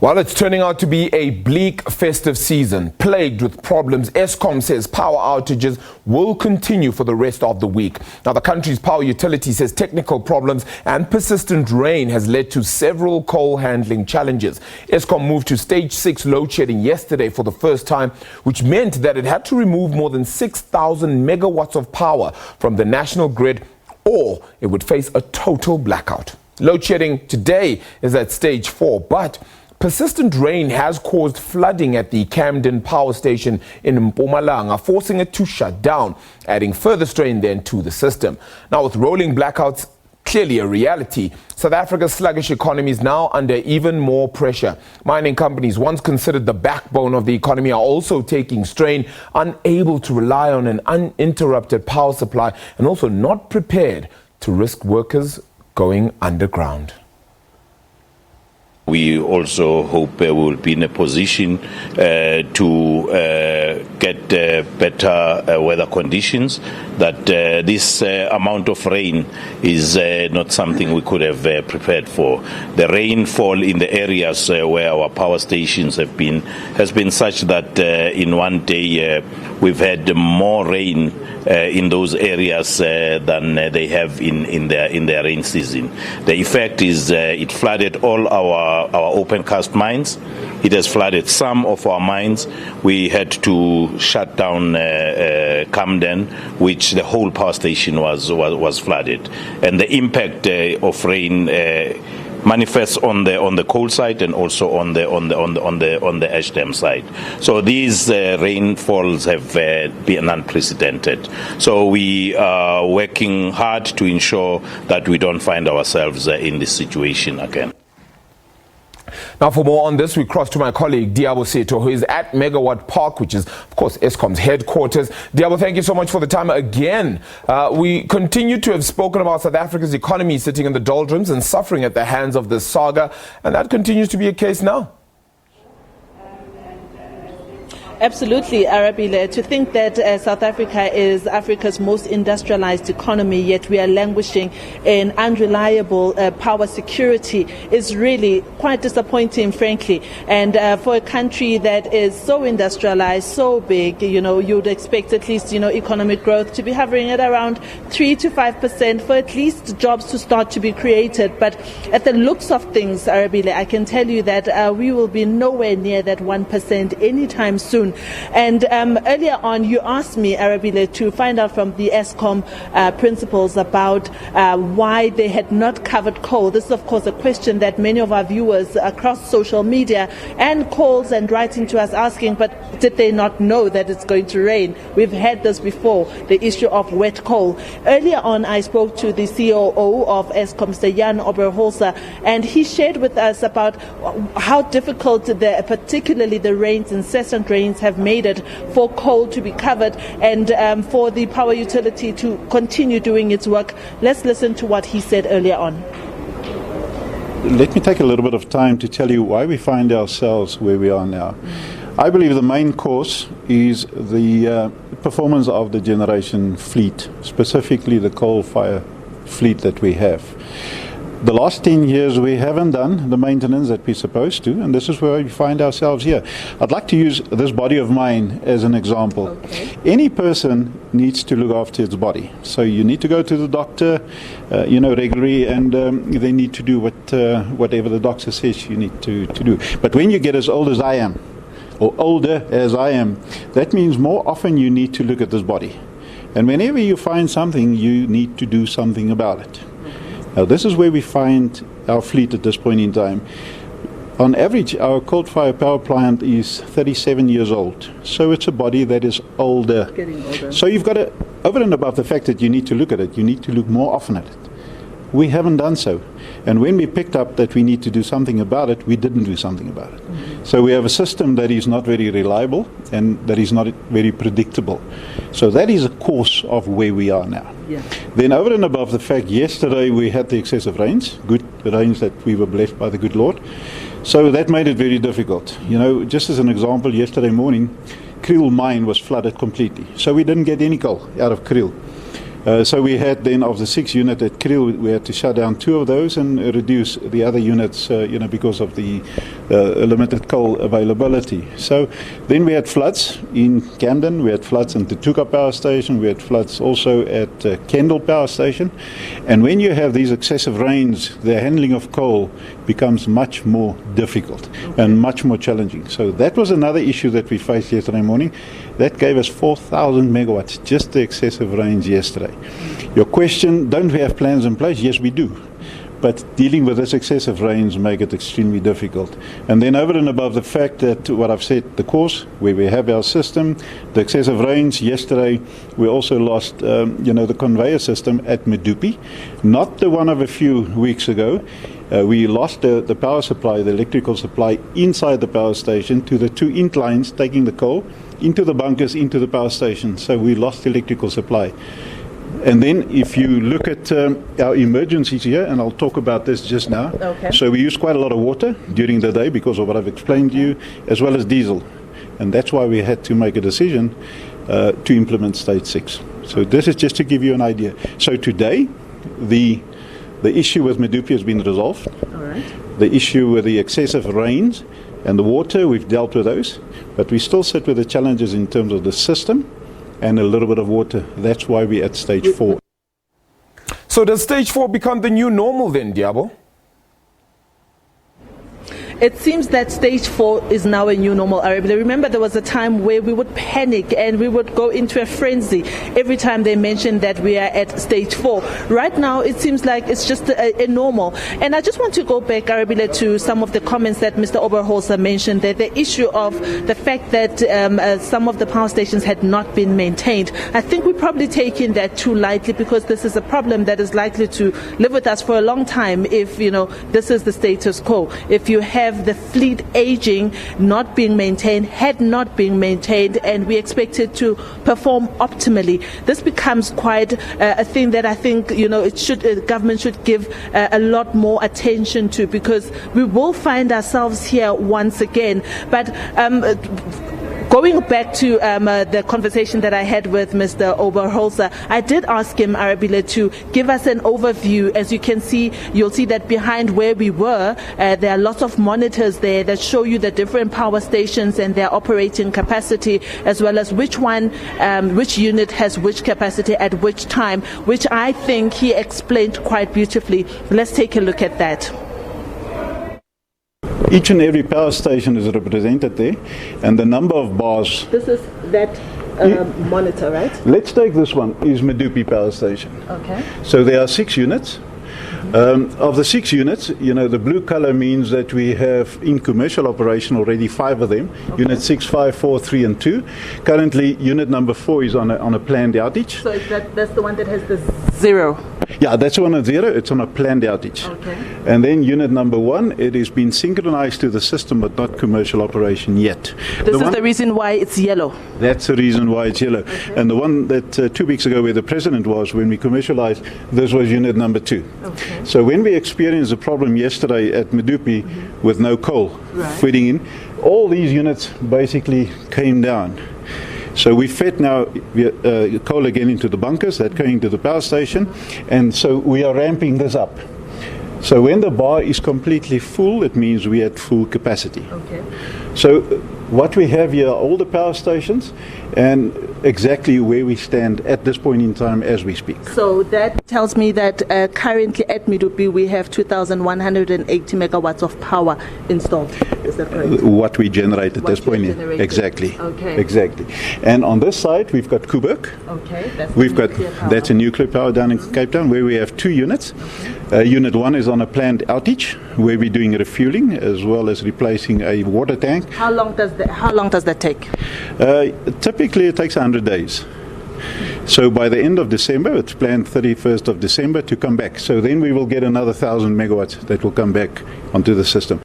Well, it's turning out to be a bleak festive season, plagued with problems. Eskom says power outages will continue for the rest of the week. Now, the country's power utility says technical problems and persistent rain has led to several coal handling challenges. Eskom moved to stage 6 load shedding yesterday for the first time, which meant that it had to remove more than 6,000 megawatts of power from the national grid, or it would face a total blackout. Load shedding today is at stage 4, but persistent rain has caused flooding at the Camden power station in Mpumalanga, forcing it to shut down, adding further strain then to the system. Now, with rolling blackouts clearly a reality, South Africa's sluggish economy is now under even more pressure. Mining companies, once considered the backbone of the economy, are also taking strain, unable to rely on an uninterrupted power supply and also not prepared to risk workers going underground. We also hope we will be in a position to get better weather conditions, that this amount of rain is not something we could have prepared for. The rainfall in the areas where our power stations have been has been such that in one day we've had more rain in those areas than they have in their rain season. The effect is it flooded all our open cast mines. It has flooded some of our mines. We had to shut down Camden, which the whole power station was flooded, and the impact of rain manifests on the coal side and also on the ash dam side. So these rainfalls have been unprecedented. So we are working hard to ensure that we don't find ourselves in this situation again. Now, for more on this, we cross to my colleague Diabo Seto, who is at Megawatt Park, which is, of course, Eskom's headquarters. Diabo, thank you so much for the time again. We continue to have spoken about South Africa's economy sitting in the doldrums and suffering at the hands of this saga, and that continues to be a case now. Absolutely, Arabile. To think that South Africa is Africa's most industrialized economy, yet we are languishing in unreliable power security is really quite disappointing, frankly. And for a country that is so industrialized, so big, you'd expect at least, economic growth to be hovering at around 3 to 5% for at least jobs to start to be created. But at the looks of things, Arabile, I can tell you that we will be nowhere near that 1% anytime soon. And earlier on, you asked me, Arabile, to find out from the Eskom principals about why they had not covered coal. This is, of course, a question that many of our viewers across social media and calls and writing to us asking, but did they not know that it's going to rain? We've had this before, the issue of wet coal. Earlier on, I spoke to the COO of Eskom, Mr. Jan Oberholzer, and he shared with us about how difficult, particularly the rains, incessant rains, have made it for coal to be covered and for the power utility to continue doing its work. Let's listen to what he said earlier on. Let me take a little bit of time to tell you why we find ourselves where we are now. I believe the main cause is the performance of the generation fleet, specifically the coal-fired fleet that we have. The last 10 years we haven't done the maintenance that we're supposed to, and this is where we find ourselves here. I'd like to use this body of mine as an example. Okay. Any person needs to look after its body. So you need to go to the doctor, regularly, and they need to do whatever the doctor says you need to do. But when you get as old as I am, or older as I am, that means more often you need to look at this body. And whenever you find something, you need to do something about it. Now, this is where we find our fleet at this point in time. On average, our coal-fired power plant is 37 years old. So it's a body that is older. Getting older. So you've got to, over and above the fact that you need to look at it, you need to look more often at it. We haven't done so. And when we picked up that we need to do something about it, we didn't do something about it. Mm-hmm. So we have a system that is not very reliable and that is not very predictable. So that is a cause of where we are now. Yeah. Then over and above the fact, yesterday we had the excessive rains, good rains that we were blessed by the good Lord. So that made it very difficult. Just as an example, yesterday morning, Kriel mine was flooded completely. So we didn't get any coal out of Kriel. So we had then, of the 6 units at Kriel, we had to shut down 2 of those and reduce the other units, because of the limited coal availability. So then we had floods in Camden, we had floods in Tutuka Power Station, we had floods also at Kendall Power Station. And when you have these excessive rains, the handling of coal becomes much more difficult and much more challenging. So that was another issue that we faced yesterday morning. That gave us 4,000 megawatts, just the excessive rains yesterday. Your question, don't we have plans in place? Yes, we do. But dealing with this excessive rains make it extremely difficult. And then over and above the fact that what I've said, the course, where we have our system, the excessive rains, yesterday we also lost, the conveyor system at Medupi, not the one of a few weeks ago. We lost the power supply, the electrical supply inside the power station to the 2 int lines taking the coal into the bunkers, into the power station. So we lost the electrical supply. And then if you look at our emergencies here, and I'll talk about this just now. Okay. So we use quite a lot of water during the day because of what I've explained to you, as well as diesel. And that's why we had to make a decision to implement stage 6. So this is just to give you an idea. So today, the issue with Medupi has been resolved. All right. The issue with the excessive rains and the water, we've dealt with those. But we still sit with the challenges in terms of the system and a little bit of water. That's why we're at stage 4. So does stage 4 become the new normal then, Diabo? It seems that stage 4 is now a new normal, Arabile. Remember, there was a time where we would panic and we would go into a frenzy every time they mentioned that we are at stage 4. Right now, it seems like it's just a normal. And I just want to go back, Arabile, to some of the comments that Mr. Oberholzer mentioned, that the issue of the fact that some of the power stations had not been maintained. I think we're probably taking that too lightly, because this is a problem that is likely to live with us for a long time if, this is the status quo. If you have the fleet aging, not being maintained, had not been maintained, and we expect it to perform optimally, this becomes quite a thing that I think government should give a lot more attention to, because we will find ourselves here once again. But going back to the conversation that I had with Mr. Oberholzer, I did ask him, Arabile, to give us an overview. As you can see, you'll see that behind where we were, there are lots of monitors there that show you the different power stations and their operating capacity, as well as which unit has which capacity at which time, which I think he explained quite beautifully. Let's take a look at that. Each and every power station is represented there, and the number of bars. This is that monitor, right? Let's take this one, is Medupi Power Station. Okay. So there are 6 units. Of the 6 units, the blue color means that we have in commercial operation already 5 of them. Okay. Unit 6, 5, 4, 3 and 2. Currently, unit number 4 is on a planned outage. So that's the one that has the 0? Yeah, that's the one at 0. It's on a planned outage. Okay. And then unit number 1, it has been synchronized to the system but not commercial operation yet. This is the reason why it's yellow? That's the reason why it's yellow. Okay. And the one that 2 weeks ago where the president was, when we commercialized, this was unit number 2. Okay. So when we experienced a problem yesterday at Medupi with no coal feeding in, all these units basically came down. So we fed now coal again into the bunkers, that going to the power station, and so we are ramping this up. So when the bar is completely full, it means we at full capacity. Okay. So what we have here are all the power stations and exactly where we stand at this point in time as we speak. So that tells me that currently at Medupi we have 2,180 megawatts of power installed. Is that correct? What we generate at this point. Exactly. Okay. Exactly. And on this side we've got Koeberg. Okay. That's a nuclear power down in Cape Town where we have 2 units. Okay. Unit 1 is on a planned outage where we're doing refueling as well as replacing a water tank. How long does that take? Typically it takes 100 days. So by the end of December, it's planned 31st of December to come back. So then we will get another 1,000 megawatts that will come back onto the system.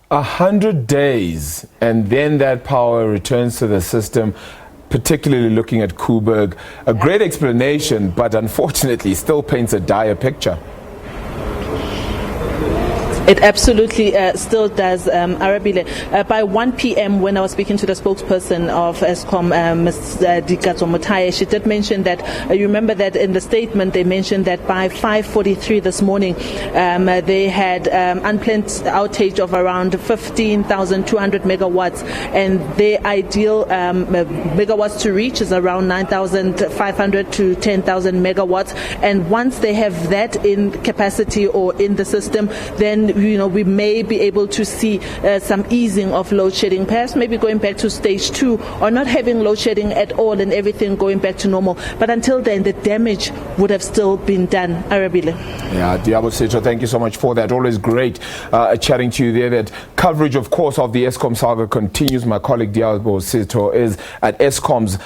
100 days, and then that power returns to the system, particularly looking at Koeberg. A great explanation, but unfortunately still paints a dire picture. It absolutely still does, Arabile. By 1 p.m. when I was speaking to the spokesperson of Eskom, Ms. Dikatso Motaye, she did mention that, you remember that in the statement they mentioned that by 5:43 this morning they had unplanned outage of around 15,200 megawatts, and their ideal megawatts to reach is around 9,500 to 10,000 megawatts. And once they have that in capacity or in the system, then we may be able to see some easing of load shedding, perhaps maybe going back to stage 2, or not having load shedding at all and everything going back to normal. But until then, the damage would have still been done. Arabile. Yeah, Diabo Secho, thank you so much for that. Always great chatting to you there. That coverage, of course, of the Eskom saga continues. My colleague Diabo Secho is at Eskom's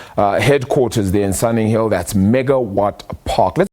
headquarters there in Sunning Hill. That's Megawatt Park.